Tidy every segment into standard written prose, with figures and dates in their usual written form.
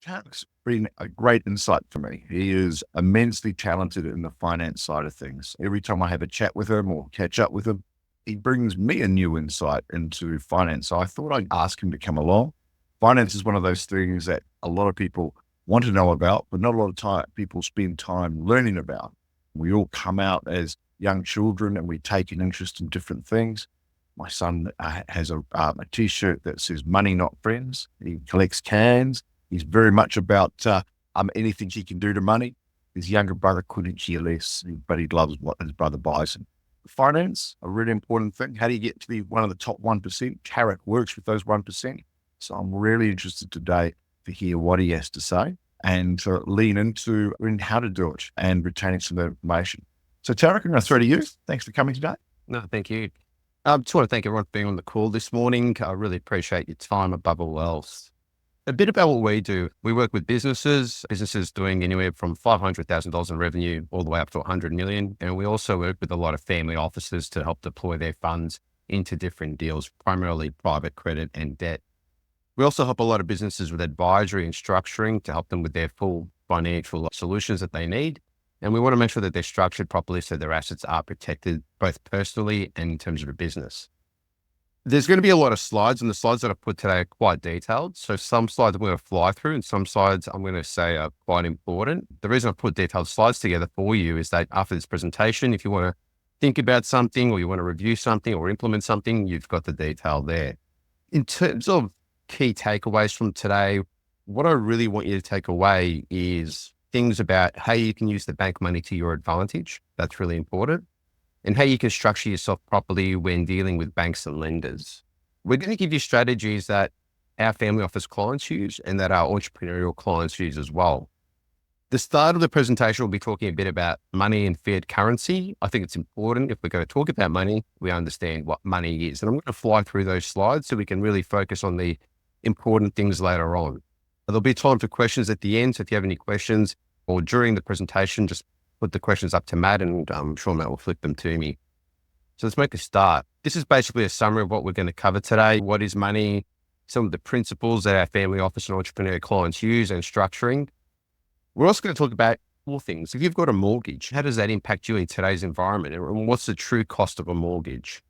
Tarek's been a great insight for me. He is immensely talented in the finance side of things. Every time I have a chat with him or catch up with him, he brings me a new insight into finance. So I thought I'd ask him to come along. Finance is one of those things that a lot of people want to know about, but not a lot of time people spend time learning about. We all come out as young children and we take an interest in different things. My son has a t-shirt that says "Money, Not Friends." He collects cans. He's very much about anything he can do to money. His younger brother couldn't care less, but he loves what his brother buys him. Finance, a really important thing. How do you get to be one of the top 1%? Tarek works with those 1%. So I'm really interested today to hear what he has to say and to lean into how to do it and retaining some of the information. So Tarek, I'm going to throw to you. Thanks for coming today. No, thank you. I just want to thank everyone for being on the call this morning. I really appreciate your time above all else. A bit about what we do. We work with businesses doing anywhere from $500,000 in revenue all the way up to 100 million. And we also work with a lot of family offices to help deploy their funds into different deals, primarily private credit and debt. We also help a lot of businesses with advisory and structuring to help them with their full financial solutions that they need. And we want to make sure that they're structured properly so their assets are protected both personally and in terms of a business. There's going to be a lot of slides, and the slides that I put today are quite detailed. So some slides I'm going to fly through and some slides I'm going to say are quite important. The reason I put detailed slides together for you is that after this presentation, if you want to think about something or you want to review something or implement something, you've got the detail there. In terms of key takeaways from today, what I really want you to take away is things about how you can use the bank money to your advantage. That's really important. And how you can structure yourself properly when dealing with banks and lenders. We're going to give you strategies that our family office clients use and that our entrepreneurial clients use as well. The start of the presentation will be talking a bit about money and fiat currency. I think it's important if we're going to talk about money, we understand what money is. And I'm going to fly through those slides so we can really focus on the important things later on. There'll be time for questions at the end. So if you have any questions or during the presentation, just put the questions up to Matt and I'm sure Matt will flip them to me. So let's make a start. This is basically a summary of what we're going to cover today. What is money? Some of the principles that our family office and entrepreneur clients use and structuring. We're also going to talk about more things. If you've got a mortgage, how does that impact you in today's environment? And what's the true cost of a mortgage?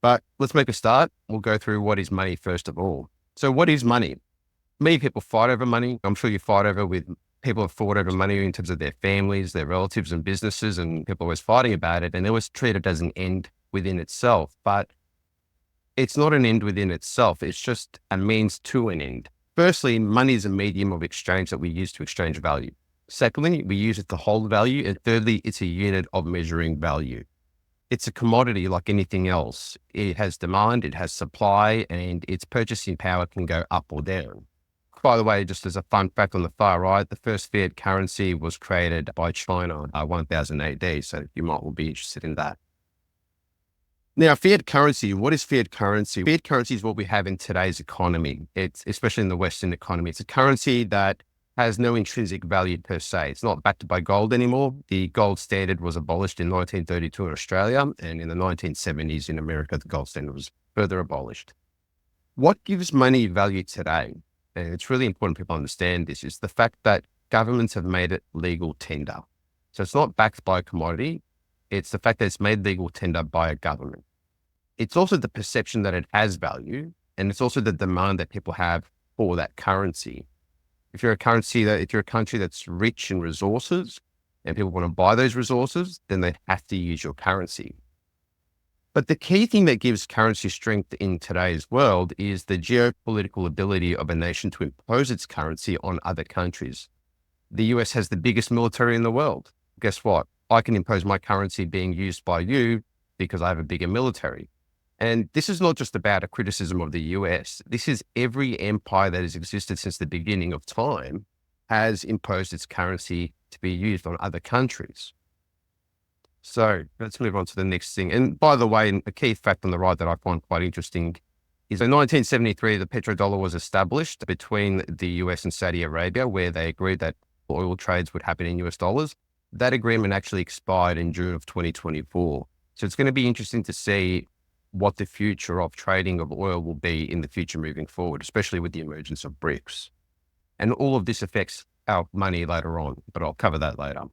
But let's make a start. We'll go through what is money first of all. So what is money? Many people fight over money. I'm sure you fight over with people have fought over money in terms of their families, their relatives and businesses, and people are always fighting about it. And they always treat it as an end within itself, but it's not an end within itself. It's just a means to an end. Firstly, money is a medium of exchange that we use to exchange value. Secondly, we use it to hold value. And thirdly, it's a unit of measuring value. It's a commodity like anything else. It has demand, it has supply, and its purchasing power can go up or down. By the way, just as a fun fact on the far right, the first fiat currency was created by China 1000 AD. So you might well be interested in that. Now, fiat currency, what is fiat currency? Fiat currency is what we have in today's economy. It's especially in the Western economy. It's a currency that has no intrinsic value per se. It's not backed by gold anymore. The gold standard was abolished in 1932 in Australia, and in the 1970s in America, the gold standard was further abolished. What gives money value today? And it's really important people understand this, is the fact that governments have made it legal tender. So it's not backed by a commodity. It's the fact that it's made legal tender by a government. It's also the perception that it has value, and it's also the demand that people have for that currency. If you're a country that's rich in resources and people want to buy those resources, then they have to use your currency. But the key thing that gives currency strength in today's world is the geopolitical ability of a nation to impose its currency on other countries. The US has the biggest military in the world. Guess what? I can impose my currency being used by you because I have a bigger military. And this is not just about a criticism of the US. This is every empire that has existed since the beginning of time has imposed its currency to be used on other countries. So let's move on to the next thing. And by the way, a key fact on the right that I find quite interesting is in 1973, the petrodollar was established between the US and Saudi Arabia, where they agreed that oil trades would happen in US dollars. That agreement actually expired in June of 2024. So it's going to be interesting to see what the future of trading of oil will be in the future moving forward, especially with the emergence of BRICS. And all of this affects our money later on, but I'll cover that later.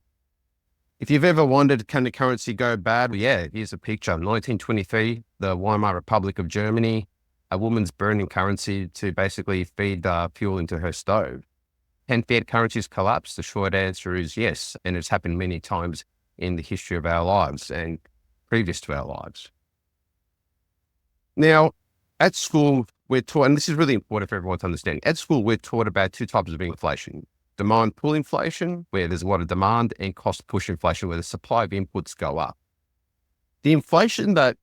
If you've ever wondered, can the currency go bad? Well, yeah, here's a picture. 1923, the Weimar Republic of Germany, a woman's burning currency to basically feed fuel into her stove. Can fiat currencies collapse? The short answer is yes. And it's happened many times in the history of our lives and previous to our lives. Now, at school, we're taught, and this is really important for everyone to understand, at school, we're taught about two types of inflation. Demand pull inflation, where there's a lot of demand, and cost push inflation, where the supply of inputs go up. The inflation that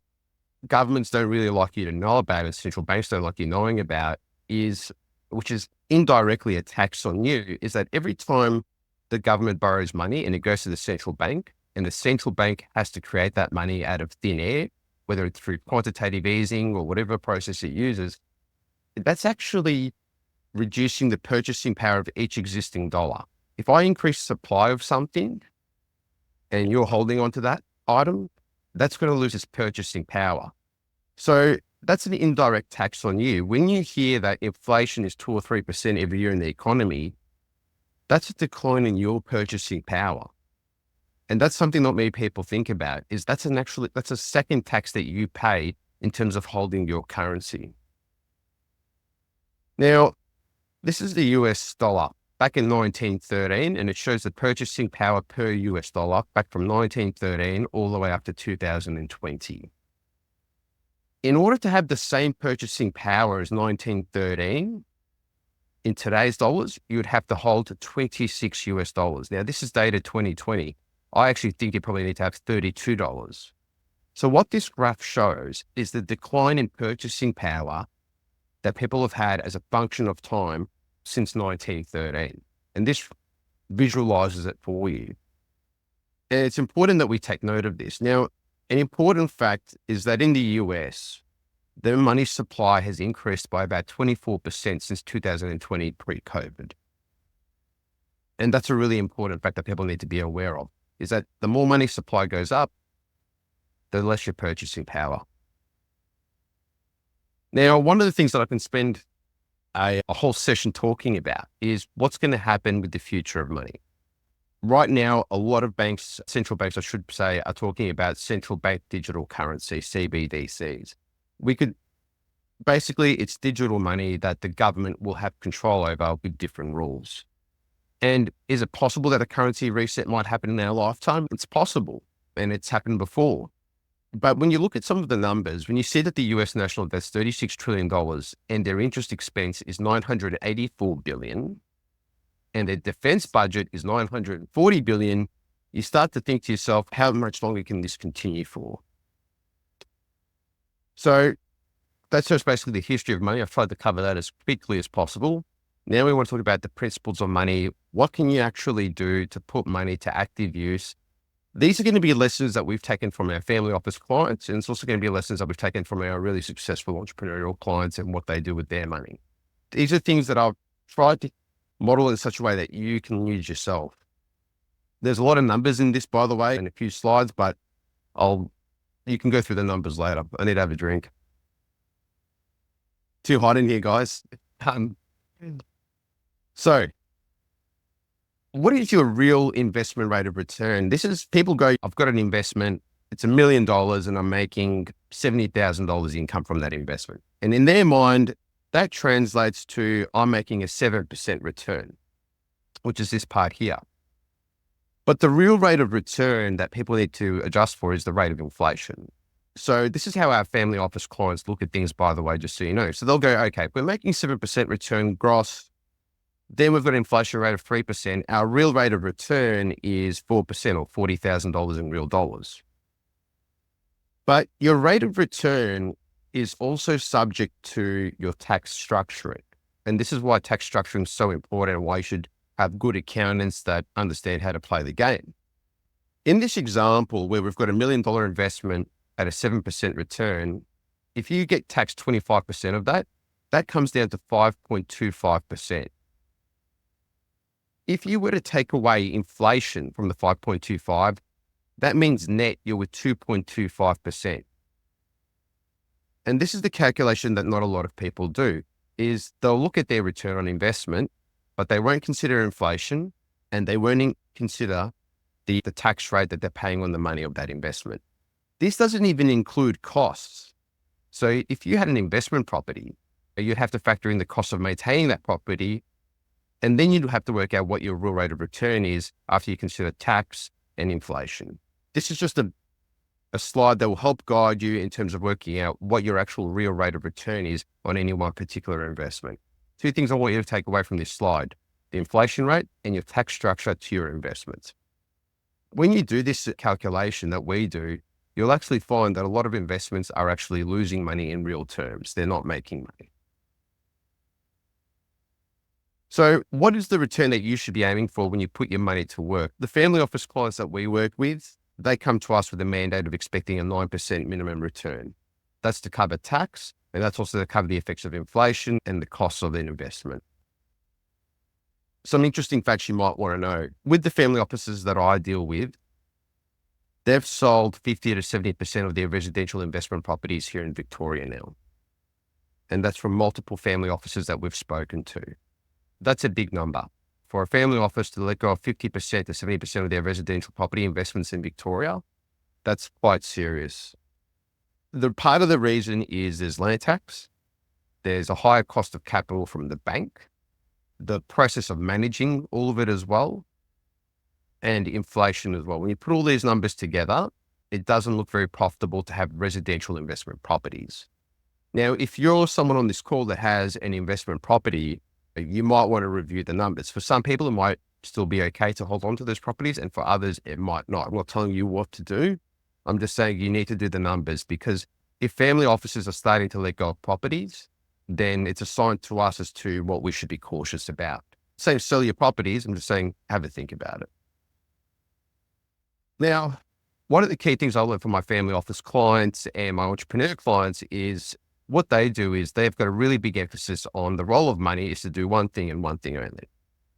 governments don't really like you to know about, and central banks don't like you knowing about, which is indirectly a tax on you, is that every time the government borrows money and it goes to the central bank, and the central bank has to create that money out of thin air, whether it's through quantitative easing or whatever process it uses, that's actually reducing the purchasing power of each existing dollar. If I increase supply of something and you're holding onto that item, that's going to lose its purchasing power. So that's an indirect tax on you. When you hear that inflation is 2 or 3% every year in the economy, that's a decline in your purchasing power. And that's something not many people think about, is that's a second tax that you pay in terms of holding your currency. Now, this is the US dollar back in 1913, and it shows the purchasing power per US dollar back from 1913 all the way up to 2020. In order to have the same purchasing power as 1913, in today's dollars, you would have to hold 26 US dollars. Now, this is dated 2020. I actually think you probably need to have $32. So what this graph shows is the decline in purchasing power that people have had as a function of time since 1913. And this visualizes it for you. And it's important that we take note of this. Now, an important fact is that in the US, the money supply has increased by about 24% since 2020 pre-COVID. And that's a really important fact that people need to be aware of, is that the more money supply goes up, the less your purchasing power. Now, one of the things that I can spend a whole session talking about is what's going to happen with the future of money. Right now, a lot of banks, central banks, I should say, are talking about central bank digital currency, CBDCs. Basically, it's digital money that the government will have control over with different rules. And is it possible that a currency reset might happen in our lifetime? It's possible, and it's happened before. But when you look at some of the numbers, when you see that the US national debt's $36 trillion and their interest expense is $984 billion, and their defense budget is $940 billion, you start to think to yourself, how much longer can this continue for? So that's just basically the history of money. I've tried to cover that as quickly as possible. Now we want to talk about the principles of money. What can you actually do to put money to active use? These are going to be lessons that we've taken from our family office clients, and it's also going to be lessons that we've taken from our really successful entrepreneurial clients and what they do with their money. These are things that I've tried to model in such a way that you can use yourself. There's a lot of numbers in this, by the way, and a few slides, but you can go through the numbers later. I need to have a drink. Too hot in here, guys. So, what is your real investment rate of return? This is, people go, I've got an investment, it's $1 million and I'm making $70,000 income from that investment. And in their mind, that translates to, I'm making a 7% return, which is this part here. But the real rate of return that people need to adjust for is the rate of inflation. So this is how our family office clients look at things, by the way, just so you know. So they'll go, okay, we're making 7% return gross. Then we've got an inflation rate of 3%. Our real rate of return is 4% or $40,000 in real dollars. But your rate of return is also subject to your tax structuring. And this is why tax structuring is so important and why you should have good accountants that understand how to play the game. In this example, where we've got $1 million investment at a 7% return, if you get taxed 25% of that, that comes down to 5.25%. If you were to take away inflation from the 5.25, that means net you're with 2.25%. And this is the calculation that not a lot of people do, is they'll look at their return on investment but they won't consider inflation and they won't consider the tax rate that they're paying on the money of that investment. This doesn't even include costs. So if you had an investment property, you'd have to factor in the cost of maintaining that property, and then you'd have to work out what your real rate of return is after you consider tax and inflation. This is just a slide that will help guide you in terms of working out what your actual real rate of return is on any one particular investment. Two things I want you to take away from this slide: the inflation rate and your tax structure to your investments. When you do this calculation that we do, you'll actually find that a lot of investments are actually losing money in real terms. They're not making money. So what is the return that you should be aiming for when you put your money to work? The family office clients that we work with, they come to us with a mandate of expecting a 9% minimum return. That's to cover tax, and that's also to cover the effects of inflation and the costs of an investment. Some interesting facts you might want to know. With the family offices that I deal with, they've sold 50 to 70% of their residential investment properties here in Victoria now. And that's from multiple family offices that we've spoken to. That's a big number. For a family office to let go of 50% to 70% of their residential property investments in Victoria, that's quite serious. The part of the reason is there's land tax, there's a higher cost of capital from the bank, the process of managing all of it as well, and inflation as well. When you put all these numbers together, it doesn't look very profitable to have residential investment properties. Now, if you're someone on this call that has an investment property, you might want to review the numbers. For some people, it might still be okay to hold on to those properties, and for others, it might not. I'm not telling you what to do. I'm just saying you need to do the numbers, because if family offices are starting to let go of properties, then it's a sign to us as to what we should be cautious about. Say sell your properties, I'm just saying have a think about it. Now, one of the key things I learned from my family office clients and my entrepreneur clients is what they do is they've got a really big emphasis on the role of money is to do one thing and one thing only,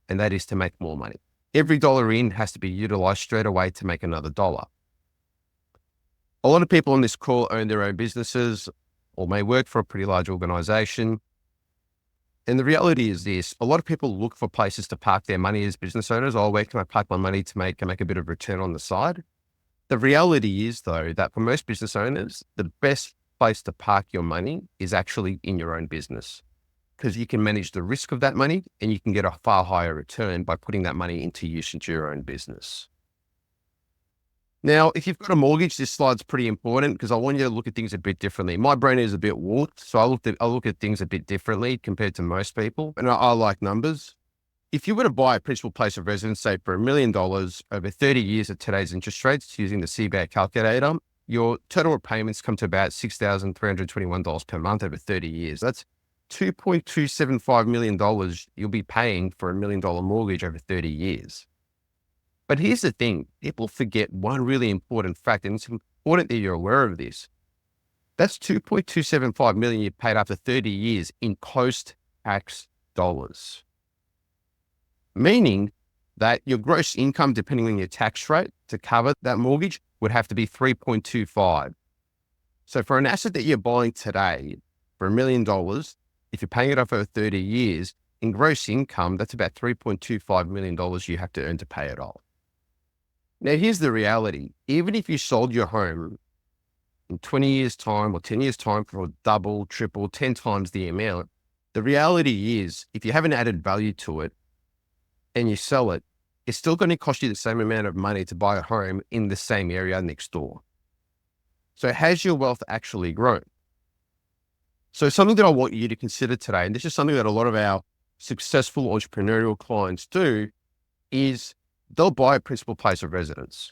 and that is to make more money. Every dollar in has to be utilized straight away to make another dollar. A lot of people on this call own their own businesses or may work for a pretty large organization. And the reality is this: a lot of people look for places to park their money as business owners. Oh, where can I park my money to make a bit of return on the side? The reality is, though, that for most business owners, the best place to park your money is actually in your own business, because you can manage the risk of that money and you can get a far higher return by putting that money into use into your own business. Now, if you've got a mortgage, this slide's pretty important because I want you to look at things a bit differently. My brain is a bit warped, so I look at things a bit differently compared to most people, and I like numbers. If you were to buy a principal place of residence, say for $1 million over 30 years at today's interest rates using the CBA calculator, your total repayments come to about $6,321 per month over 30 years. That's $2.275 million you'll be paying for $1 million mortgage over 30 years. But here's the thing, people forget one really important fact, and it's important that you're aware of this. That's $2.275 million you paid after 30 years in post-tax dollars. Meaning that your gross income, depending on your tax rate to cover that mortgage, would have to be 3.25. So for an asset that you're buying today for $1 million, if you're paying it off over 30 years, in gross income, that's about $3.25 million you have to earn to pay it off. Now, here's the reality. Even if you sold your home in 20 years' time or 10 years' time for double, triple, 10 times the amount, the reality is if you haven't added value to it and you sell it, it's still going to cost you the same amount of money to buy a home in the same area next door. So has your wealth actually grown? So something that I want you to consider today, and this is something that a lot of our successful entrepreneurial clients do, is they'll buy a principal place of residence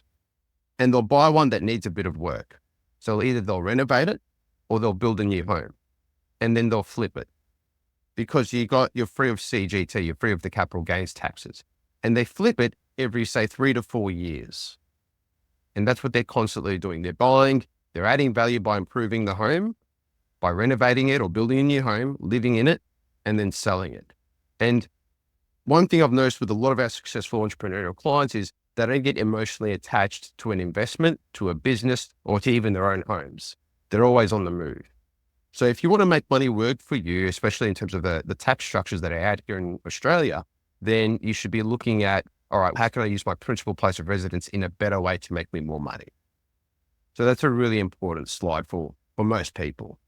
and they'll buy one that needs a bit of work. So either they'll renovate it or they'll build a new home and then they'll flip it because you're free of CGT, you're free of the capital gains taxes, and they flip it every, say, 3 to 4 years. And that's what they're constantly doing. They're buying, they're adding value by improving the home, by renovating it or building a new home, living in it, and then selling it. And one thing I've noticed with a lot of our successful entrepreneurial clients is they don't get emotionally attached to an investment, to a business, or to even their own homes. They're always on the move. So if you want to make money work for you, especially in terms of the tax structures that are out here in Australia, then you should be looking at, all right, how can I use my principal place of residence in a better way to make me more money? So that's a really important slide for most people.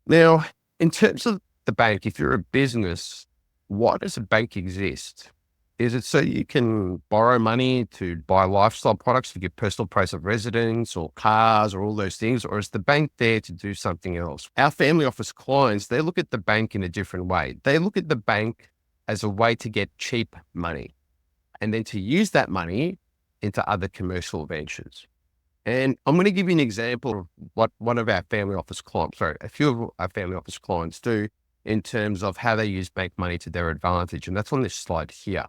Now, in terms of the bank, if you're a business, why does a bank exist? Is it so you can borrow money to buy lifestyle products for your personal place of residence or cars or all those things? Or is the bank there to do something else? Our family office clients, they look at the bank in a different way. They look at the bank as a way to get cheap money and then to use that money into other commercial ventures. And I'm going to give you an example of what one of our family office clients, a few of our family office clients do in terms of how they use bank money to their advantage. And that's on this slide here.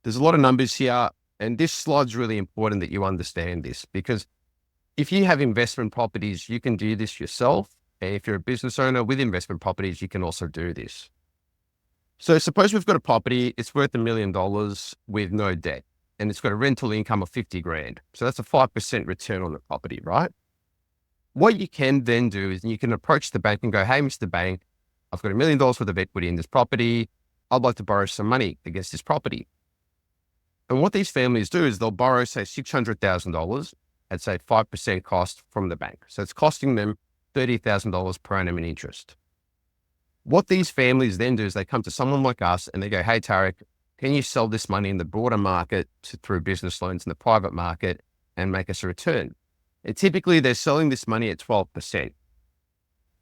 There's a lot of numbers here, and this slide's really important that you understand this, because if you have investment properties, you can do this yourself. And if you're a business owner with investment properties, you can also do this. So suppose we've got a property, it's worth $1 million with no debt, and it's got a rental income of 50 grand. So that's a 5% return on the property, right? What you can then do is you can approach the bank and go, hey, Mr. Bank, I've got $1 million worth of equity in this property. I'd like to borrow some money against this property. And what these families do is they'll borrow, say, $600,000 at, say, 5% cost from the bank. So it's costing them $30,000 per annum in interest. What these families then do is they come to someone like us and they go, hey, Tarek, can you sell this money in the broader market through business loans in the private market and make us a return? And typically they're selling this money at 12%.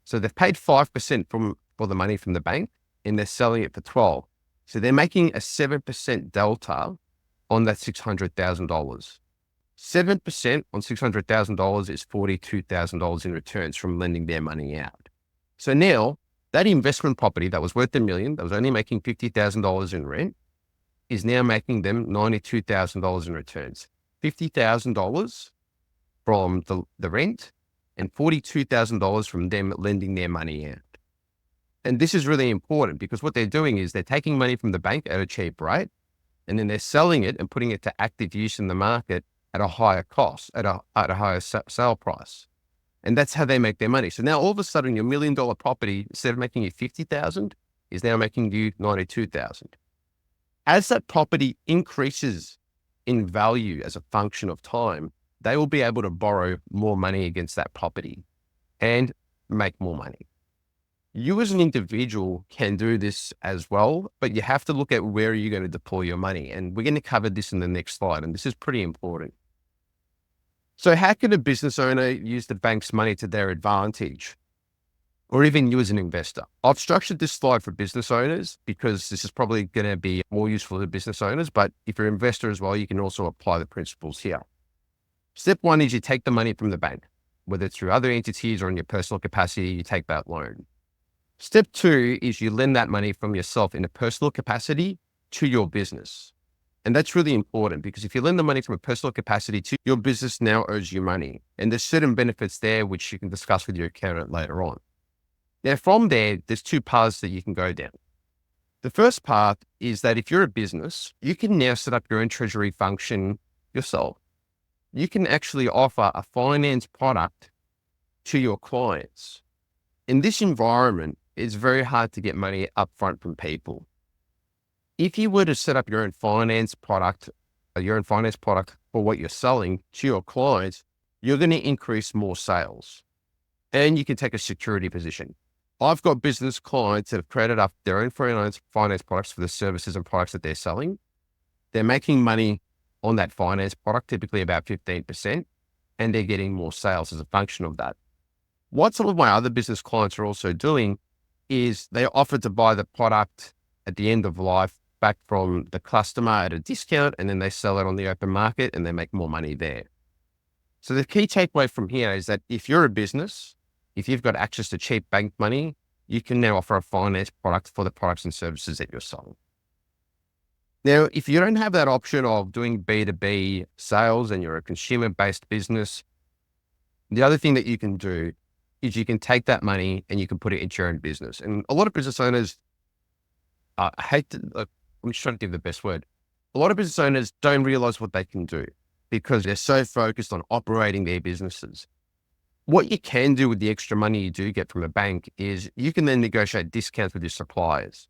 So they've paid 5% for the money from the bank and they're selling it for 12. So they're making a 7% delta on that $600,000. 7% on $600,000 is $42,000 in returns from lending their money out. So now that investment property that was worth $1 million, that was only making $50,000 in rent, is now making them $92,000 in returns. $50,000 from the rent and $42,000 from them lending their money out. And this is really important because what they're doing is they're taking money from the bank at a cheap rate, and then they're selling it and putting it to active use in the market at a higher cost, at a higher sale price. And that's how they make their money. So now all of a sudden your $1 million property, instead of making you 50,000, is now making you 92,000. As that property increases in value as a function of time, they will be able to borrow more money against that property and make more money. You as an individual can do this as well, but you have to look at where you're going to deploy your money. And we're going to cover this in the next slide. And this is pretty important. So how can a business owner use the bank's money to their advantage? Or even you as an investor? I've structured this slide for business owners because this is probably going to be more useful to business owners. But if you're an investor as well, you can also apply the principles here. Step one is you take the money from the bank, whether it's through other entities or in your personal capacity, you take that loan. Step two is you lend that money from yourself in a personal capacity to your business. And that's really important because if you lend the money from a personal capacity to your business now owes you money. And there's certain benefits there, which you can discuss with your accountant later on. Now, from there's two paths that you can go down. The first path is that if you're a business, you can now set up your own treasury function yourself. You can actually offer a finance product to your clients. In this environment, it's very hard to get money upfront from people. If you were to set up your own finance product for what you're selling to your clients, you're going to increase more sales and you can take a security position. I've got business clients that have created up their own finance products for the services and products that they're selling. They're making money on that finance product, typically about 15%, and they're getting more sales as a function of that. What some of my other business clients are also doing is they offer to buy the product at the end of life back from the customer at a discount, and then they sell it on the open market and they make more money there. So the key takeaway from here is that if you're a business, if you've got access to cheap bank money, you can now offer a finance product for the products and services that you're selling. Now, if you don't have that option of doing B2B sales and you're a consumer-based business, the other thing that you can do is you can take that money and you can put it into your own business. And a lot of business owners, I'm just trying to give the best word. A lot of business owners don't realize what they can do because they're so focused on operating their businesses. What you can do with the extra money you do get from a bank is you can then negotiate discounts with your suppliers.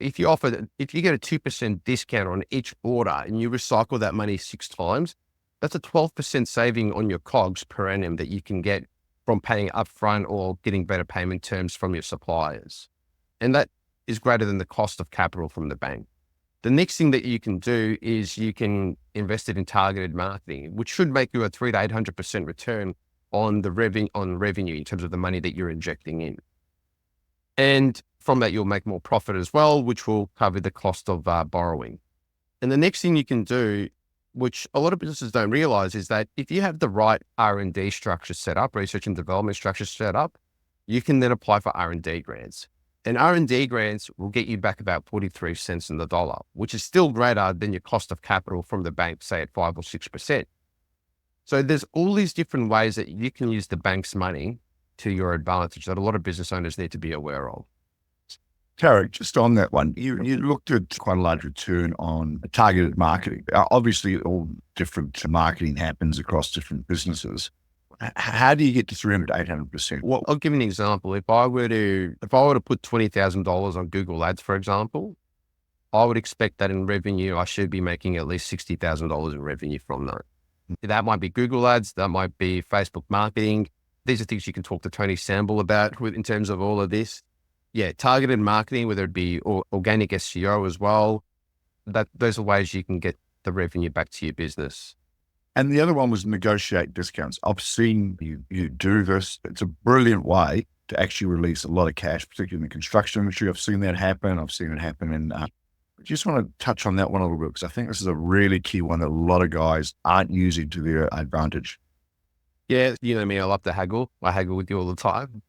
if you get a 2% discount on each order and you recycle that money 6 times, that's a 12% saving on your COGS per annum that you can get from paying upfront or getting better payment terms from your suppliers. And that is greater than the cost of capital from the bank. The next thing that you can do is you can invest it in targeted marketing, which should make you a 300 to 800% return on the revenue in terms of the money that you're injecting in. And from that, you'll make more profit as well, which will cover the cost of borrowing. And the next thing you can do, which a lot of businesses don't realize, is that if you have the right R&D structure set up, research and development structure set up, you can then apply for R&D grants. And R&D grants will get you back about 43 cents in the dollar, which is still greater than your cost of capital from the bank, say at 5 or 6%. So there's all these different ways that you can use the bank's money to your advantage that a lot of business owners need to be aware of. Tarek, just on that one, you looked at quite a large return on targeted marketing. Obviously, all different marketing happens across different businesses. How do you get to 300 to 800%? Well, I'll give you an example. If I were to put $20,000 on Google Ads, for example, I would expect that in revenue, I should be making at least $60,000 in revenue from that. That might be Google Ads, that might be Facebook marketing. These are things you can talk to Tony Samble about in terms of all of this. Yeah, targeted marketing, whether it be organic SEO as well, those are ways you can get the revenue back to your business. And the other one was negotiate discounts. I've seen you do this. It's a brilliant way to actually release a lot of cash, particularly in the construction industry. I've seen that happen. I've seen it happen. And I just want to touch on that one a little bit, because I think this is a really key one that a lot of guys aren't using to their advantage. Yeah, you know me, I love to haggle. I haggle with you all the time.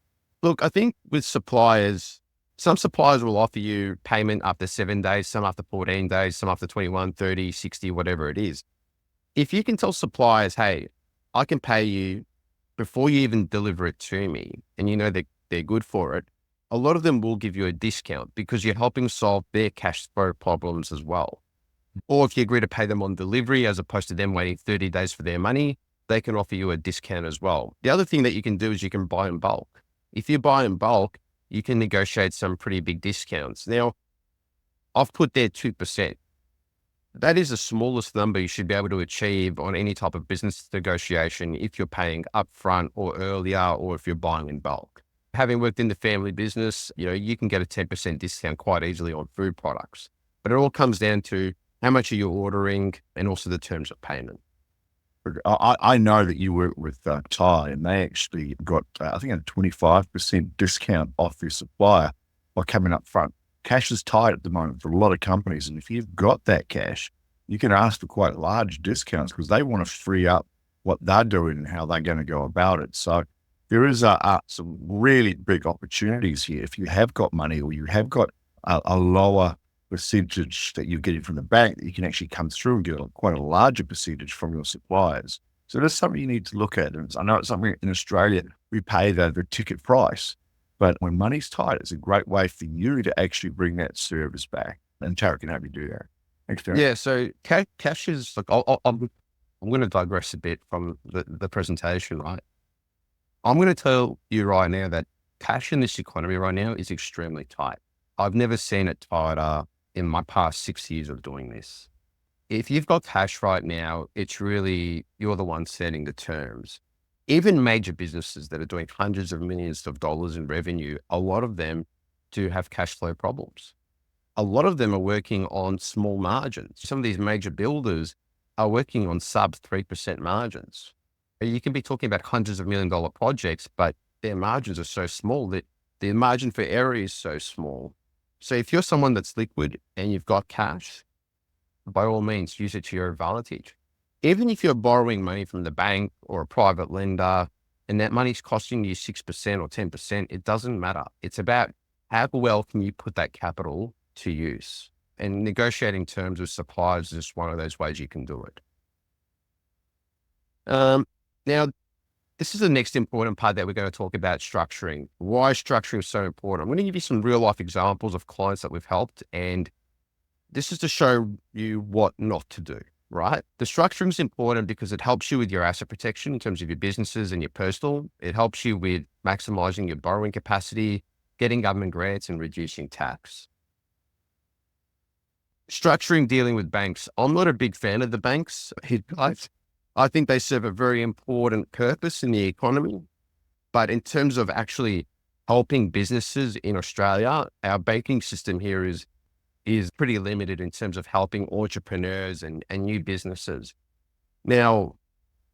Look, I think with suppliers, some suppliers will offer you payment after 7 days, some after 14 days, some after 21, 30, 60, whatever it is. If you can tell suppliers, hey, I can pay you before you even deliver it to me, and you know that they're good for it, a lot of them will give you a discount because you're helping solve their cash flow problems as well. Or if you agree to pay them on delivery, as opposed to them waiting 30 days for their money, they can offer you a discount as well. The other thing that you can do is you can buy in bulk. If you buy in bulk, you can negotiate some pretty big discounts. Now, I've put there 2%. That is the smallest number you should be able to achieve on any type of business negotiation if you're paying upfront or earlier, or if you're buying in bulk. Having worked in the family business, you can get a 10% discount quite easily on food products. But it all comes down to how much are you ordering and also the terms of payment. I know that you work with Thai, and they actually got, I think, a 25% discount off their supplier by coming up front. Cash is tight at the moment for a lot of companies. And if you've got that cash, you can ask for quite large discounts because they want to free up what they're doing and how they're going to go about it. So there is some really big opportunities here. If you have got money, or you have got a lower percentage that you're getting from the bank, that you can actually come through and get quite a larger percentage from your suppliers. So that's something you need to look at. And I know it's something in Australia, we pay the ticket price, but when money's tight, it's a great way for you to actually bring that service back. And Tarek can help you do that. Thanks, Tarek. Yeah, so cash is, like, I'm going to digress a bit from the presentation, right? I'm going to tell you right now that cash in this economy right now is extremely tight. I've never seen it tighter in my past 6 years of doing this. If you've got cash right now, it's really, you're the one setting the terms. Even major businesses that are doing hundreds of millions of dollars in revenue, a lot of them do have cash flow problems. A lot of them are working on small margins. Some of these major builders are working on sub 3% margins. You can be talking about hundreds of $1 million projects, but their margins are so small that the margin for error is so small. So if you're someone that's liquid and you've got cash, by all means, use it to your advantage. Even if you're borrowing money from the bank or a private lender and that money's costing you 6% or 10%, it doesn't matter. It's about how well can you put that capital to use. And negotiating terms with suppliers is just one of those ways you can do it. Now, this is the next important part that we're going to talk about, structuring. Why structuring is so important. I'm going to give you some real life examples of clients that we've helped, and this is to show you what not to do, right? The structuring is important because it helps you with your asset protection in terms of your businesses and your personal. It helps you with maximizing your borrowing capacity, getting government grants, and reducing tax. Structuring dealing with banks. I'm not a big fan of the banks. I think they serve a very important purpose in the economy. But in terms of actually helping businesses in Australia, our banking system here is pretty limited in terms of helping entrepreneurs and new businesses. Now,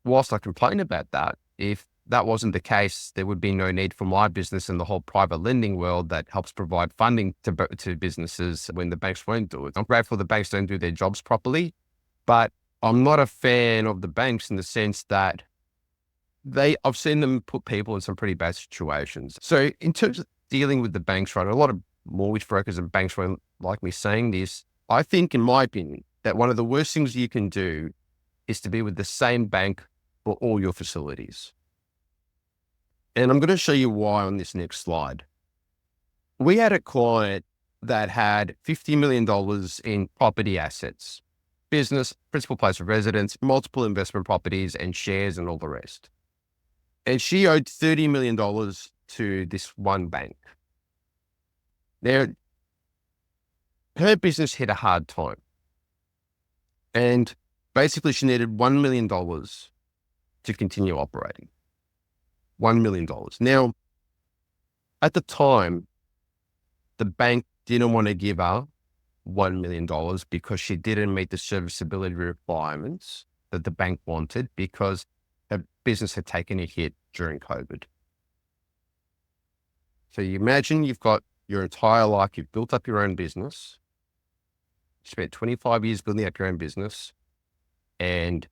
whilst I complain about that, if that wasn't the case, there would be no need for my business and the whole private lending world that helps provide funding to businesses when the banks won't do it. I'm grateful the banks don't do their jobs properly, but I'm not a fan of the banks in the sense that I've seen them put people in some pretty bad situations. So in terms of dealing with the banks, right, a lot of mortgage brokers and banks won't like me saying this. I think, in my opinion, that one of the worst things you can do is to be with the same bank for all your facilities. And I'm going to show you why on this next slide. We had a client that had $50 million in property assets, business, principal place of residence, multiple investment properties, and shares and all the rest. And she owed $30 million to this one bank. Now, her business hit a hard time. And basically, she needed $1 million to continue operating. $1 million. Now, at the time, the bank didn't want to give her $1 million because she didn't meet the serviceability requirements that the bank wanted because her business had taken a hit during COVID. So you imagine you've got your entire life, you've built up your own business, you spent 25 years building up your own business, and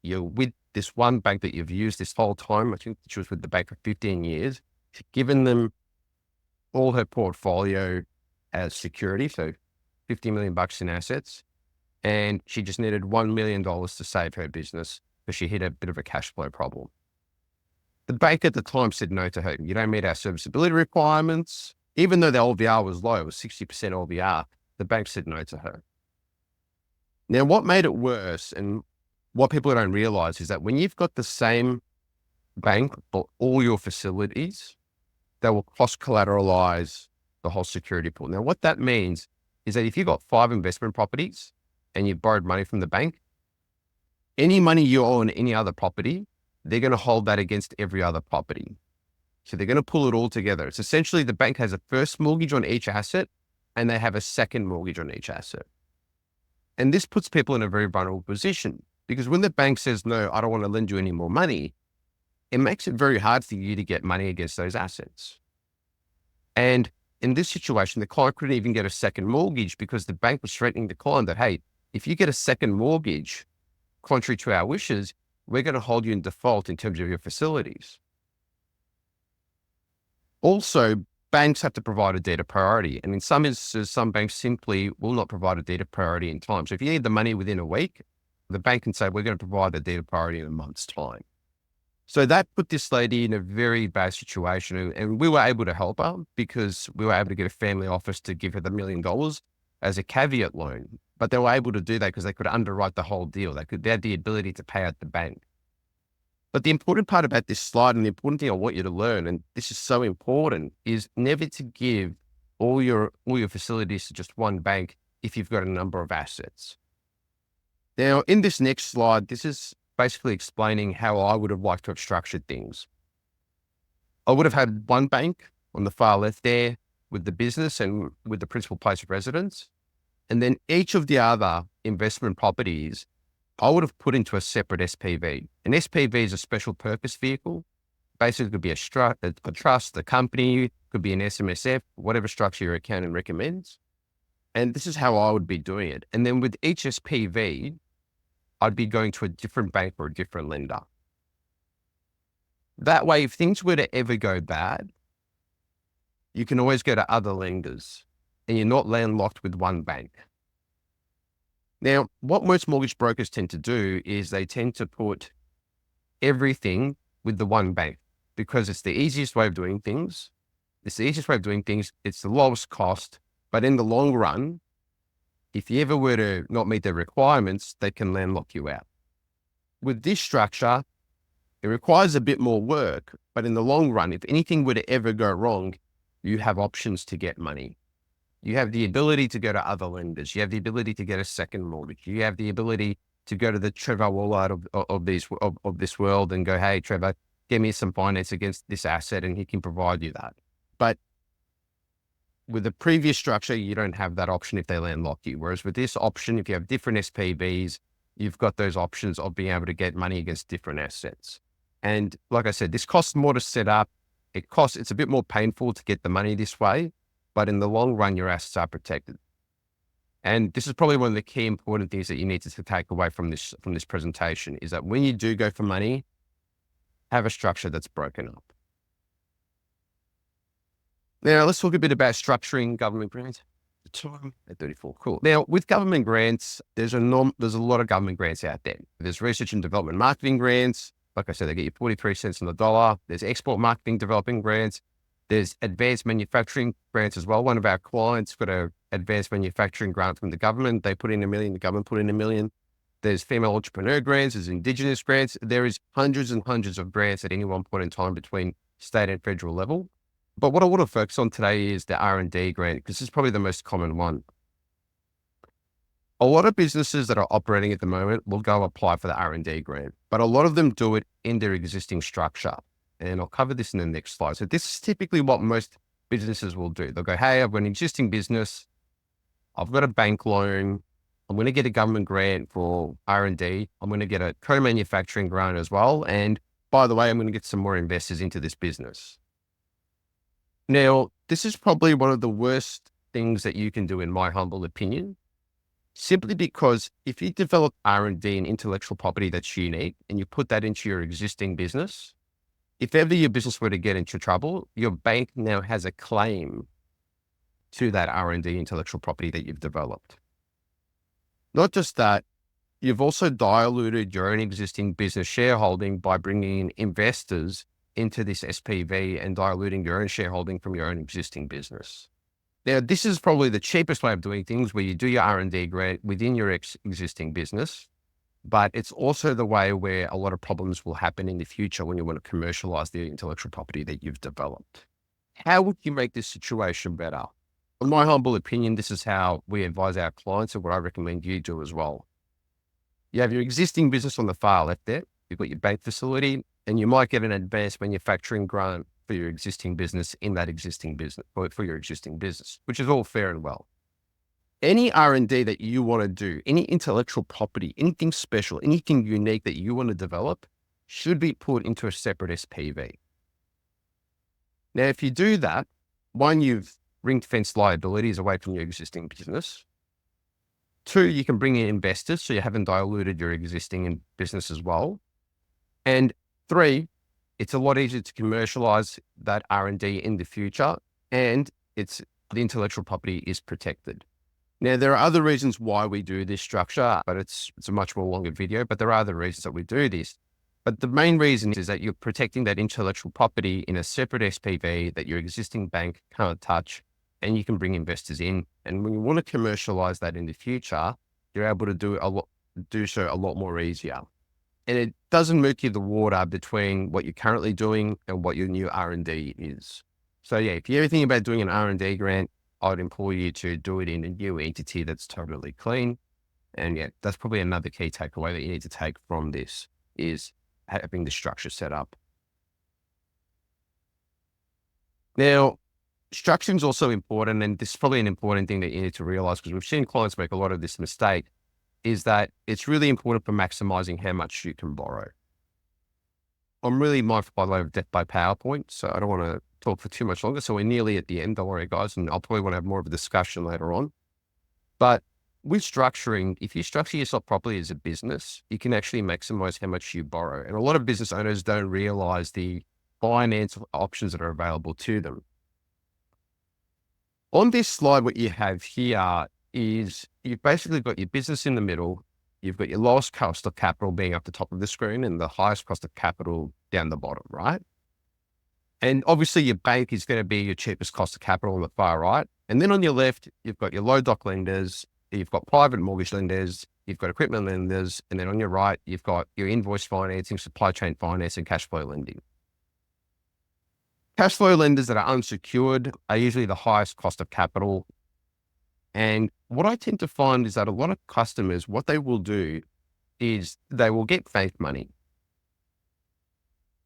you're with this one bank that you've used this whole time. I think she was with the bank for 15 years. She's given them all her portfolio as security, so $50 million in assets, and she just needed $1 million to save her business because she hit a bit of a cash flow problem. The bank at the time said no to her. You don't meet our serviceability requirements. Even though the LVR was low, it was 60% LVR, the bank said no to her. Now, what made it worse, and what people don't realize, is that when you've got the same bank for all your facilities, they will cross-collateralize the whole security pool. Now, what that means is that if you've got 5 investment properties and you've borrowed money from the bank, any money you owe on any other property, they're going to hold that against every other property. So they're going to pull it all together. It's essentially the bank has a first mortgage on each asset and they have a second mortgage on each asset. And this puts people in a very vulnerable position because when the bank says, no, I don't want to lend you any more money, it makes it very hard for you to get money against those assets. And in this situation, the client couldn't even get a second mortgage because the bank was threatening the client that, hey, if you get a second mortgage, contrary to our wishes, we're going to hold you in default in terms of your facilities. Also, banks have to provide a deed of priority. And in some instances, some banks simply will not provide a deed of priority in time. So if you need the money within a week, the bank can say, we're going to provide the deed of priority in a month's time. So that put this lady in a very bad situation. And we were able to help her because we were able to get a family office to give her the $1 million as a caveat loan. But they were able to do that because they could underwrite the whole deal. They had the ability to pay out the bank. But the important part about this slide and the important thing I want you to learn, and this is so important, is never to give all your facilities to just one bank if you've got a number of assets. Now, in this next slide, this is basically explaining how I would have liked to have structured things. I would have had one bank on the far left there with the business and with the principal place of residence. And then each of the other investment properties, I would have put into a separate SPV. An SPV is a special purpose vehicle. Basically, it could be a trust, a company, could be an SMSF, whatever structure your accountant recommends. And this is how I would be doing it. And then with each SPV, I'd be going to a different bank or a different lender. That way, if things were to ever go bad, you can always go to other lenders and you're not landlocked with one bank. Now, what most mortgage brokers tend to do is they tend to put everything with the one bank because it's the easiest way of doing things. It's the lowest cost, but in the long run, if you ever were to not meet their requirements, they can landlock you out. With this structure, it requires a bit more work, but in the long run, if anything were to ever go wrong, you have options to get money. You have the ability to go to other lenders. You have the ability to get a second mortgage. You have the ability to go to the Trevor Wallard of this world and go, hey, Trevor, give me some finance against this asset, and he can provide you that. But with the previous structure, you don't have that option if they landlock you. Whereas with this option, if you have different SPVs, you've got those options of being able to get money against different assets. And like I said, this costs more to set up. It's a bit more painful to get the money this way, but in the long run, your assets are protected. And this is probably one of the key important things that you need to take away from this presentation is that when you do go for money, have a structure that's broken up. Now, let's talk a bit about structuring government grants. The time at 34. Cool. Now, with government grants, there's a lot of government grants out there. There's research and development marketing grants. Like I said, they get you 43 cents on the dollar. There's export marketing developing grants. There's advanced manufacturing grants as well. One of our clients got an advanced manufacturing grant from the government. They put in $1 million. The government put in $1 million. There's female entrepreneur grants. There's indigenous grants. There is hundreds and hundreds of grants at any one point in time between state and federal level. But what I want to focus on today is the R&D grant, because this is probably the most common one. A lot of businesses that are operating at the moment will go apply for the R&D grant, but a lot of them do it in their existing structure. And I'll cover this in the next slide. So this is typically what most businesses will do. They'll go, hey, I've got an existing business. I've got a bank loan. I'm going to get a government grant for R&D. I'm going to get a co-manufacturing grant as well. And by the way, I'm going to get some more investors into this business. Now, this is probably one of the worst things that you can do, in my humble opinion, simply because if you develop R&D and intellectual property that's unique and you put that into your existing business, if ever your business were to get into trouble, your bank now has a claim to that R&D intellectual property that you've developed. Not just that, you've also diluted your own existing business shareholding by bringing in investors into this SPV and diluting your own shareholding from your own existing business. Now, this is probably the cheapest way of doing things, where you do your R&D grant within your existing business, but it's also the way where a lot of problems will happen in the future when you want to commercialize the intellectual property that you've developed. How would you make this situation better? In my humble opinion, this is how we advise our clients, and what I recommend you do as well. You have your existing business on the far left there. You've got your bank facility, and you might get an advanced manufacturing grant for your existing business in that existing business, or for your existing business, which is all fair and well. Any R&D that you want to do, any intellectual property, anything special, anything unique that you want to develop should be put into a separate SPV. Now, if you do that, one, you've ring-fenced liabilities away from your existing business. Two, you can bring in investors, so you haven't diluted your existing business as well. And three, it's a lot easier to commercialize that R&D in the future, and the intellectual property is protected. Now, there are other reasons why we do this structure, but it's a much more longer video, but there are other reasons that we do this. But the main reason is that you're protecting that intellectual property in a separate SPV that your existing bank can't touch, and you can bring investors in. And when you want to commercialize that in the future, you're able to do so a lot more easier. And it doesn't murky the water between what you're currently doing and what your new R&D is. So yeah, if you're ever thinking about doing an R&D grant, I would implore you to do it in a new entity that's totally clean. And yeah, that's probably another key takeaway that you need to take from this, is having the structure set up. Now, structuring is also important, and this is probably an important thing that you need to realize, because we've seen clients make a lot of this mistake, is that it's really important for maximizing how much you can borrow. I'm really mindful, by the way, of death by PowerPoint, so I don't want to talk for too much longer. So we're nearly at the end, don't worry guys, and I'll probably want to have more of a discussion later on. But with structuring, if you structure yourself properly as a business, you can actually maximize how much you borrow. And a lot of business owners don't realize the finance options that are available to them. On this slide, what you have here is you've basically got your business in the middle. You've got your lowest cost of capital being up the top of the screen and the highest cost of capital down the bottom, right? And obviously your bank is going to be your cheapest cost of capital on the far right. And then on your left, you've got your low doc lenders, you've got private mortgage lenders, you've got equipment lenders, and then on your right, you've got your invoice financing, supply chain finance, and cash flow lending. Cash flow lenders that are unsecured are usually the highest cost of capital. And what I tend to find is that a lot of customers, what they will do is they will get bank money.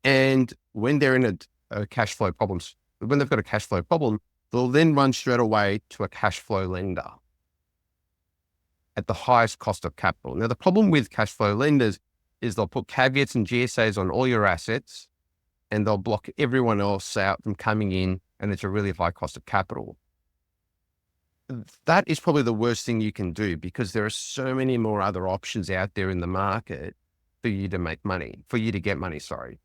And when they're in a cash flow problems, when they've got a cash flow problem, they'll then run straight away to a cash flow lender at the highest cost of capital. Now, the problem with cash flow lenders is they'll put caveats and GSAs on all your assets and they'll block everyone else out from coming in, and it's a really high cost of capital. That is probably the worst thing you can do, because there are so many more other options out there in the market for you to make money, for you to get money, sorry.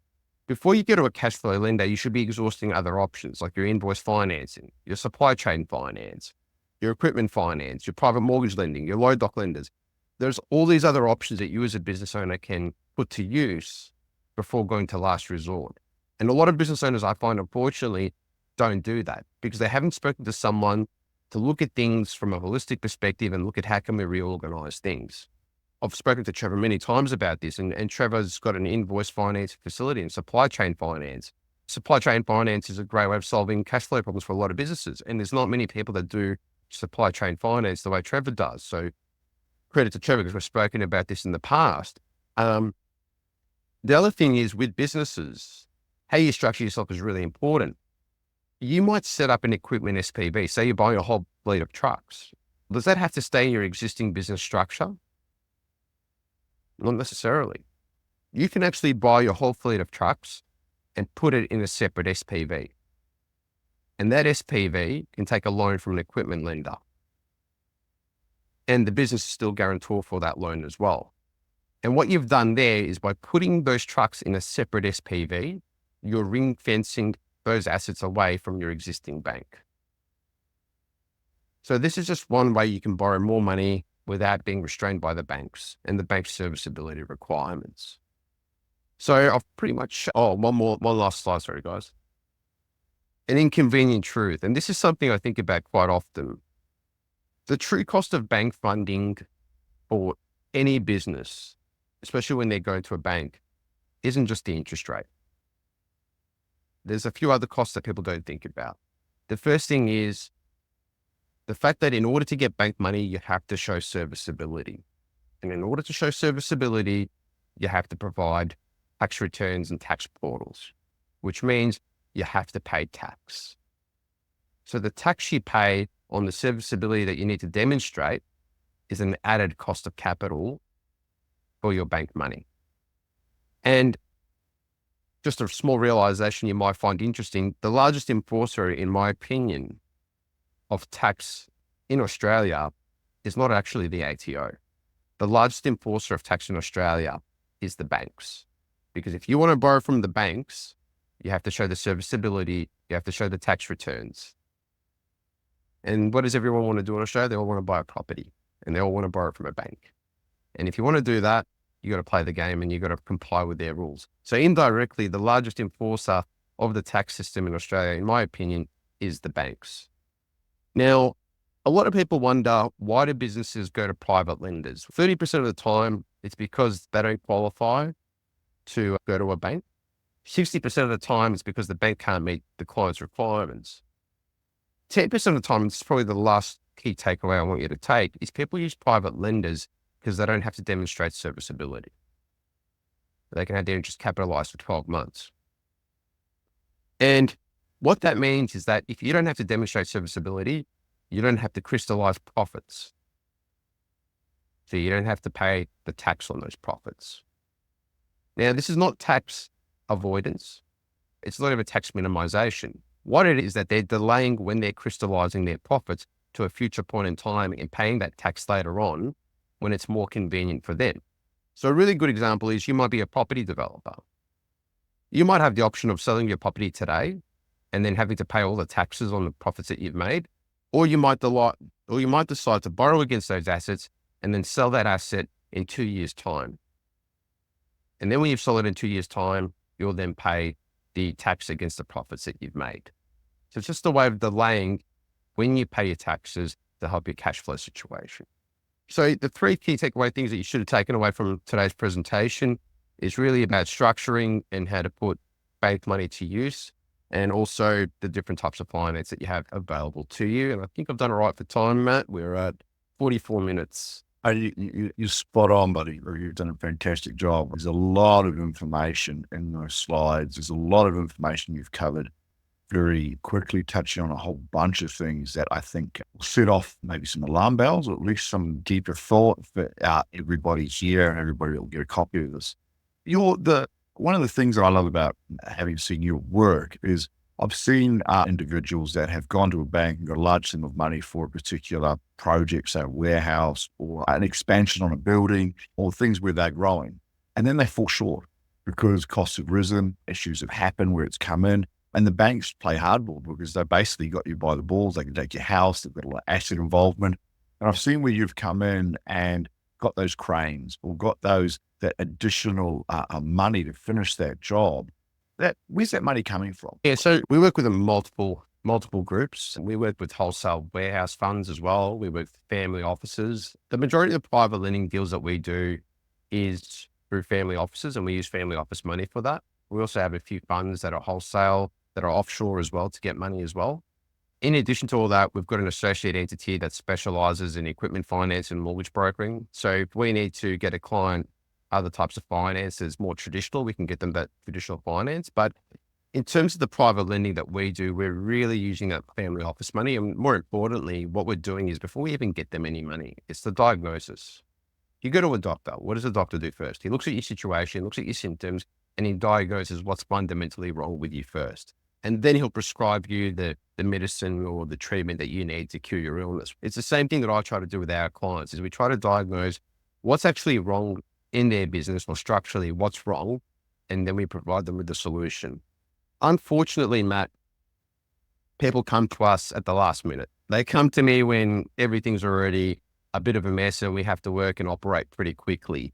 Before you get to a cash flow lender, you should be exhausting other options like your invoice financing, your supply chain finance, your equipment finance, your private mortgage lending, your low doc lenders. There's all these other options that you as a business owner can put to use before going to last resort. And a lot of business owners, I find, unfortunately, don't do that because they haven't spoken to someone to look at things from a holistic perspective and look at how can we reorganize things. I've spoken to Trevor many times about this, and Trevor's got an invoice finance facility and supply chain finance. Supply chain finance is a great way of solving cash flow problems for a lot of businesses. And there's not many people that do supply chain finance the way Trevor does. So credit to Trevor, because we've spoken about this in the past. The other thing is with businesses, how you structure yourself is really important. You might set up an equipment SPV. Say you're buying a whole fleet of trucks. Does that have to stay in your existing business structure? Not necessarily. You can actually buy your whole fleet of trucks and put it in a separate SPV. And that SPV can take a loan from an equipment lender. And the business is still guarantor for that loan as well. And what you've done there is by putting those trucks in a separate SPV, you're ring fencing those assets away from your existing bank. So this is just one way you can borrow more money without being restrained by the banks and the bank serviceability requirements. So I've pretty much, one last slide, sorry guys. An inconvenient truth, and this is something I think about quite often. The true cost of bank funding for any business, especially when they're going to a bank, isn't just the interest rate. There's a few other costs that people don't think about. The first thing is the fact that in order to get bank money, you have to show serviceability. And in order to show serviceability, you have to provide tax returns and tax portals, which means you have to pay tax. So the tax you pay on the serviceability that you need to demonstrate is an added cost of capital for your bank money. And just a small realization you might find interesting, the largest enforcer, in my opinion, of tax in Australia is not actually the ATO. The largest enforcer of tax in Australia is the banks. Because if you want to borrow from the banks, you have to show the serviceability, you have to show the tax returns. And what does everyone want to do in Australia? They all want to buy a property and they all want to borrow from a bank. And if you want to do that, you got to play the game and you got to comply with their rules. So indirectly, the largest enforcer of the tax system in Australia, in my opinion, is the banks. Now, a lot of people wonder, why do businesses go to private lenders? 30% of the time, it's because they don't qualify to go to a bank. 60% of the time, it's because the bank can't meet the client's requirements. 10% of the time, it's probably the last key takeaway I want you to take, is people use private lenders because they don't have to demonstrate serviceability. They can have their interest capitalized for 12 months. And what that means is that if you don't have to demonstrate serviceability, you don't have to crystallize profits. So you don't have to pay the tax on those profits. Now, this is not tax avoidance. It's not even tax minimization. What it is that they're delaying when they're crystallizing their profits to a future point in time and paying that tax later on when it's more convenient for them. So a really good example is you might be a property developer. You might have the option of selling your property today and then having to pay all the taxes on the profits that you've made, or you might decide to borrow against those assets and then sell that asset in 2 years' time. And then when you've sold it in 2 years' time, you'll then pay the tax against the profits that you've made. So it's just a way of delaying when you pay your taxes to help your cash flow situation. So the three key takeaway things that you should have taken away from today's presentation is really about structuring and how to put bank money to use. and also the different types of finance that you have available to you. And I think I've done it right for time, Matt. We're at 44 minutes. Oh, you're spot on, buddy. You've done a fantastic job. There's a lot of information in those slides. There's a lot of information you've covered very quickly, touching on a whole bunch of things that I think will set off maybe some alarm bells, or at least some deeper thought for everybody here and everybody that will get a copy of this. One of the things that I love about having seen your work is I've seen individuals that have gone to a bank and got a large sum of money for a particular project, say a warehouse or an expansion on a building or things where they're growing. And then they fall short because costs have risen, issues have happened where it's come in. And the banks play hardball because they basically got you by the balls. They can take your house. They've got a lot of asset involvement. And I've seen where you've come in and got those cranes or got that additional money to finish that job. Where's that money coming from? Yeah, so we work with multiple groups, and we work with wholesale warehouse funds as well. We work with family offices. The majority of the private lending deals that we do is through family offices, and we use family office money for that. We also have a few funds that are wholesale, that are offshore as well to get money as well. In addition to all that, we've got an associate entity that specializes in equipment finance and mortgage brokering. So if we need to get a client other types of finances, more traditional, we can get them that traditional finance. But in terms of the private lending that we do, we're really using that family office money. And more importantly, what we're doing is before we even get them any money, it's the diagnosis. You go to a doctor. What does the doctor do first? He looks at your situation, looks at your symptoms, and he diagnoses what's fundamentally wrong with you first. And then he'll prescribe you the medicine or the treatment that you need to cure your illness. It's the same thing that I try to do with our clients is we try to diagnose what's actually wrong in their business or structurally what's wrong. And then we provide them with the solution. Unfortunately, Matt, people come to us at the last minute. They come to me when everything's already a bit of a mess and we have to work and operate pretty quickly.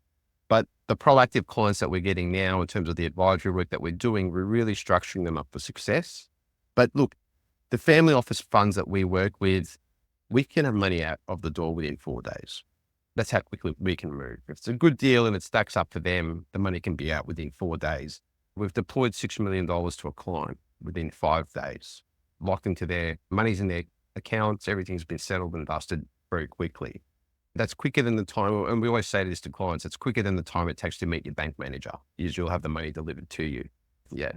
But the proactive clients that we're getting now in terms of the advisory work that we're doing, we're really structuring them up for success. But look, the family office funds that we work with, we can have money out of the door within 4 days. That's how quickly we can move. If it's a good deal and it stacks up for them, the money can be out within 4 days. We've deployed $6 million to a client within 5 days, locked into their money's in their accounts. Everything's been settled and dusted very quickly. That's quicker than the time, and we always say this to clients, it's quicker than the time it takes to meet your bank manager. You'll have the money delivered to you. Yeah.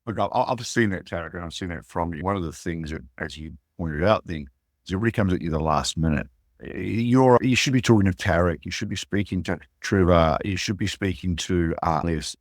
Look, I've seen that, Tarek, and I've seen that from you. One of the things that, as you pointed out, then, is it really comes at you the last minute. You should be talking to Tarek. You should be speaking to Trevor. You should be speaking to Les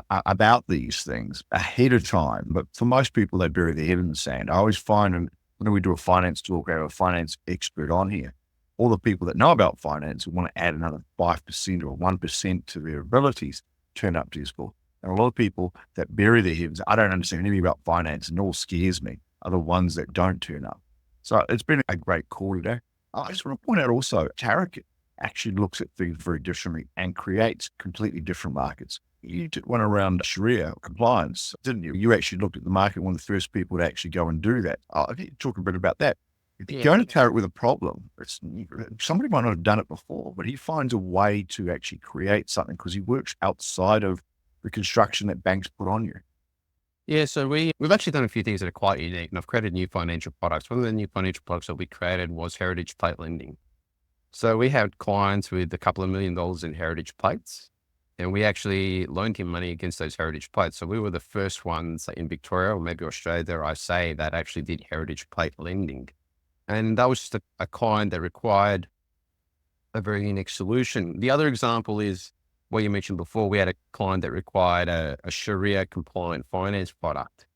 about these things ahead of time. But for most people, they bury their head in the sand. I always find, and when we do a finance talk, we have a finance expert on here. All the people that know about finance want to add another 5% or 1% to their abilities turn up to your school. And a lot of people that bury their heads, I don't understand anything about finance and it all scares me, are the ones that don't turn up. So it's been a great call today. I just want to point out also, Tarek actually looks at things very differently and creates completely different markets. You did one around Sharia compliance, didn't you? You actually looked at the market, one of the first people to actually go and do that. If you talk a bit about that. If you go to Tarek with a problem, somebody might not have done it before, but he finds a way to actually create something because he works outside of the construction that banks put on you. Yeah, so we've actually done a few things that are quite unique, and I've created new financial products. One of the new financial products that we created was heritage plate lending. So we had clients with a couple of $1 million in heritage plates, and we actually loaned him money against those heritage plates. So we were the first ones in Victoria, or maybe Australia, dare I say, that actually did heritage plate lending. And that was just a client that required a very unique solution. The other example is what you mentioned before. We had a client that required a Sharia compliant finance product.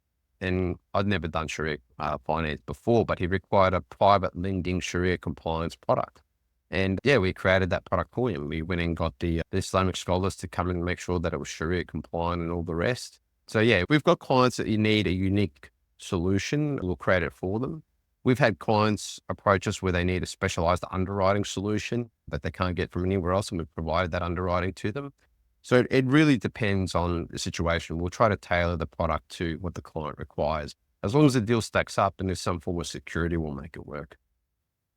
And I'd never done Sharia finance before, but he required a private lending Sharia compliance product. And yeah, we created that product for him. We went and got the Islamic scholars to come and make sure that it was Sharia compliant and all the rest. So yeah, we've got clients that you need a unique solution. We'll create it for them. We've had clients approach us where they need a specialized underwriting solution that they can't get from anywhere else, and we've provided that underwriting to them. So it really depends on the situation. We'll try to tailor the product to what the client requires. As long as the deal stacks up and there's some form of security, we'll make it work.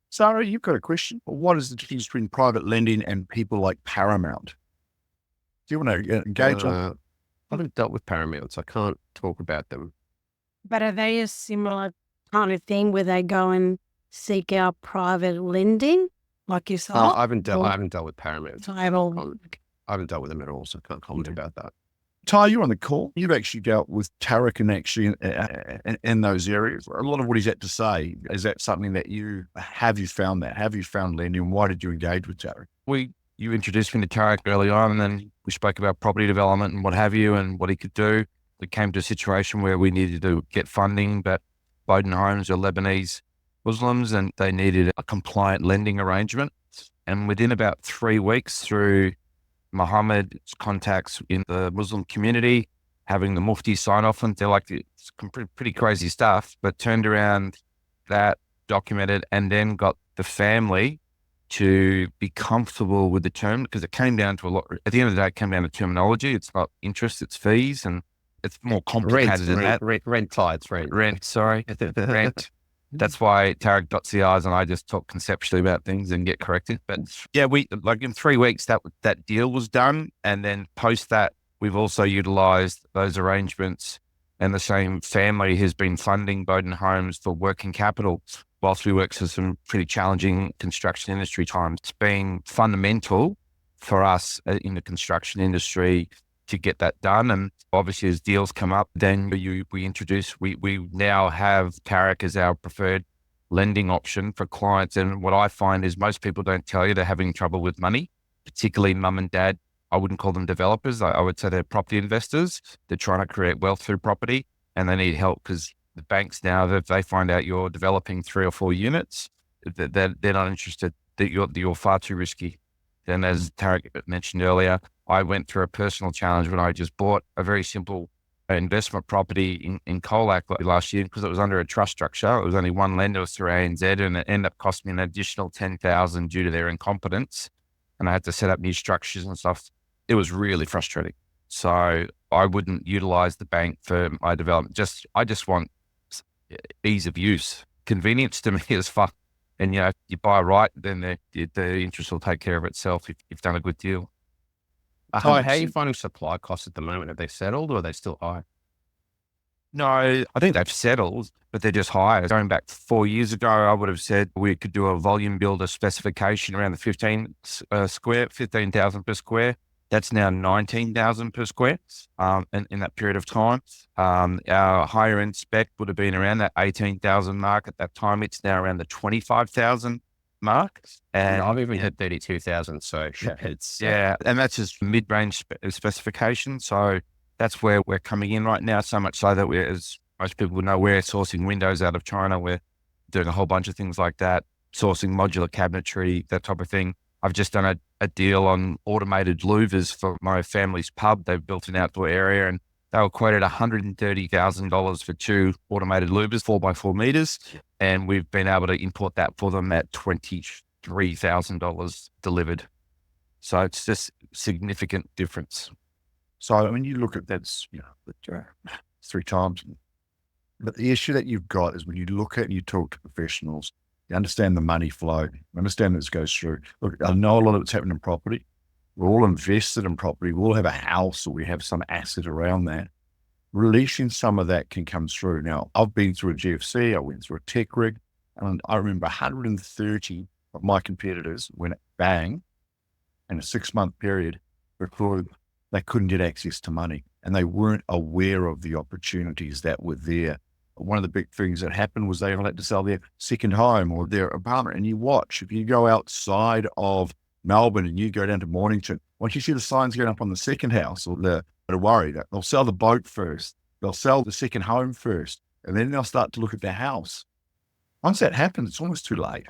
Sarah, you've got a question. What is the difference between private lending and people like Paramount? Do you want to engage on? I haven't dealt with Paramount, so I can't talk about them. But are they a similar kind of thing where they go and seek out private lending like yourself? I haven't Or dealt with Paramount. title? I haven't dealt with them at all, so I can't comment about that. Ty, you're on the call. You've actually dealt with Tarek and actually in those areas. A lot of what he's had to say, is that something that you found that? Have you found lending? And why did you engage with Tarek? You introduced me to Tarek early on, and then we spoke about property development and what have you, and what he could do. It came to a situation where we needed to get funding, but Bowden Homes are Lebanese Muslims, and they needed a compliant lending arrangement. And within about 3 weeks, through Muhammad's contacts in the Muslim community, having the Mufti sign off, and they're like, it's pretty crazy stuff, but turned around that, documented, and then got the family to be comfortable with the term, because it came down to a lot. At the end of the day, it came down to terminology. It's not interest, it's fees, and it's more complicated than that. Rent, sorry. Rent. That's why Tarek dots the I's and I just talk conceptually about things and get corrected. But yeah, we, like, in 3 weeks, that deal was done. And then post that, we've also utilized those arrangements, and the same family has been funding Bowden Homes for working capital whilst we work through some pretty challenging construction industry times. It's been fundamental for us in the construction industry to get that done. And obviously, as deals come up, then we now have Tarek as our preferred lending option for clients. And what I find is most people don't tell you they're having trouble with money, particularly mum and dad. I wouldn't call them developers. I would say they're property investors. They're trying to create wealth through property, and they need help because the banks now, if they find out you're developing 3 or 4 units, they're not interested. That you're far too risky. Then, as Tarek mentioned earlier, I went through a personal challenge when I just bought a very simple investment property in Colac last year, because it was under a trust structure. It was only one lender, it was through ANZ, and it ended up costing me an additional 10,000 due to their incompetence. And I had to set up new structures and stuff. It was really frustrating. So I wouldn't utilize the bank for my development. I just want ease of use. Convenience to me is fun. And, if you buy right, then the interest will take care of itself if you've done a good deal. Ty, how are you finding supply costs at the moment? Have they settled, or are they still high? No, I think they've settled, but they're just higher. Going back 4 years ago, I would have said we could do a volume builder specification around the 15,000 per square. That's now 19,000 per square in that period of time. Our higher end spec would have been around that 18,000 mark at that time. It's now around the 25,000 mark. And I've even hit 32,000. So and that's just mid-range specification. So that's where we're coming in right now. So much so that as most people would know, we're sourcing windows out of China. We're doing a whole bunch of things like that, sourcing modular cabinetry, that type of thing. I've just done a deal on automated louvers for my family's pub. They've built an outdoor area, and they were quoted $130,000 for 2 automated louvers, 4x4 meters. And we've been able to import that for them at $23,000 delivered. So it's just significant difference. So when you look at that, 3 times, but the issue that you've got is when you look at and you talk to professionals, you understand the money flow, you understand this goes through. Look, I know a lot of it's happening in property. We're all invested in property. We all have a house, or we have some asset around that. Releasing some of that can come through. Now, I've been through a GFC, I went through a tech rig, and I remember 130 of my competitors went bang in a 6-month period before they couldn't get access to money, and they weren't aware of the opportunities that were there. One of the big things that happened was they had to sell their second home or their apartment. And you watch, if you go outside of Melbourne and you go down to Mornington, once you see the signs going up on the second house, or they're worried, they'll sell the boat first, they'll sell the second home first, and then they'll start to look at their house. Once that happens, it's almost too late.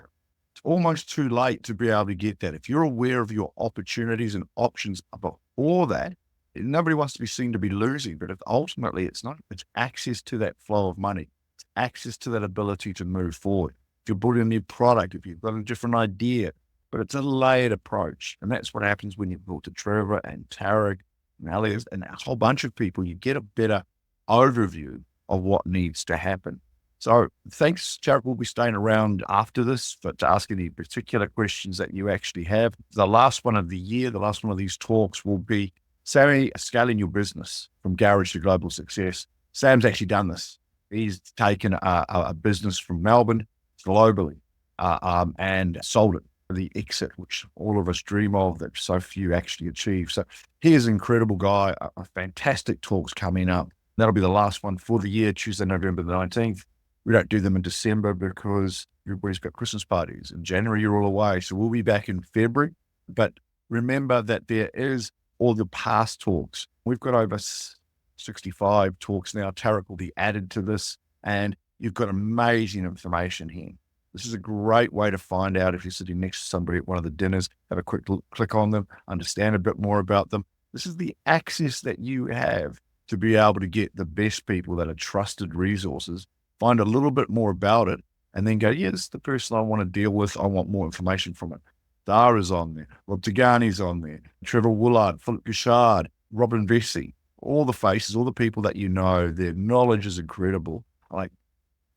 It's almost too late to be able to get that. If you're aware of your opportunities and options before that, nobody wants to be seen to be losing, but ultimately it's not. It's access to that flow of money. It's access to that ability to move forward. If you're building a new product, if you've got a different idea, but it's a layered approach. And that's what happens when you talk to Trevor and Tarek and Elliot and a whole bunch of people. You get a better overview of what needs to happen. So thanks, Tarek. We'll be staying around after this to ask any particular questions that you actually have. The last one of the year, the last one of these talks will be Sammy, scaling your business from garage to global success. Sam's actually done this. He's taken a business from Melbourne globally and sold it for the exit, which all of us dream of, that so few actually achieve. So he is an incredible guy. A fantastic talks coming up. That'll be the last one for the year, Tuesday, November the 19th. We don't do them in December because everybody's got Christmas parties. In January, you're all away. So we'll be back in February. But remember that there is all the past talks. We've got over 65 talks now. Tarek will be added to this, and you've got amazing information here. This is a great way to find out if you're sitting next to somebody at one of the dinners, have a quick click on them, understand a bit more about them. This is the access that you have to be able to get the best people that are trusted resources, find a little bit more about it, and then go, yeah, this is the person I want to deal with. I want more information from it. Dara's on there. Rob Tagani's on there. Trevor Woolard, Philip Gashard, Robin Vesey, all the faces, all the people that you know, their knowledge is incredible. I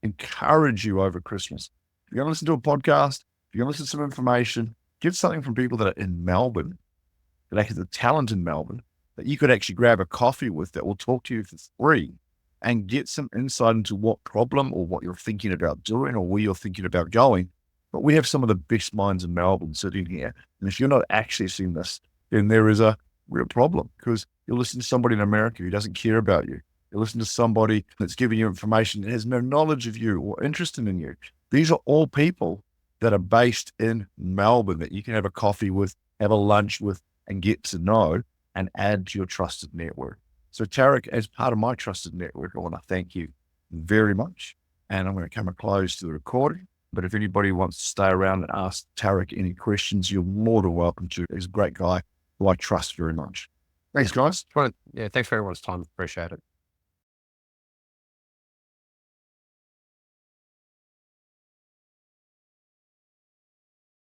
encourage you over Christmas. If you're going to listen to a podcast, if you're going to listen to some information, get something from people that are in Melbourne, that actually have the talent in Melbourne, that you could actually grab a coffee with, that will talk to you for free and get some insight into what problem or what you're thinking about doing or where you're thinking about going. But we have some of the best minds in Melbourne sitting here. And if you're not accessing this, then there is a real problem, because you'll listen to somebody in America who doesn't care about you. You listen to somebody that's giving you information that has no knowledge of you or interest in you. These are all people that are based in Melbourne that you can have a coffee with, have a lunch with, and get to know and add to your trusted network. So Tarek, as part of my trusted network, I want to thank you very much. And I'm going to come and close to the recording. But if anybody wants to stay around and ask Tarek any questions, you're more than welcome to. He's a great guy who I trust very much. Thanks, guys. Yeah, thanks for everyone's time. Appreciate it.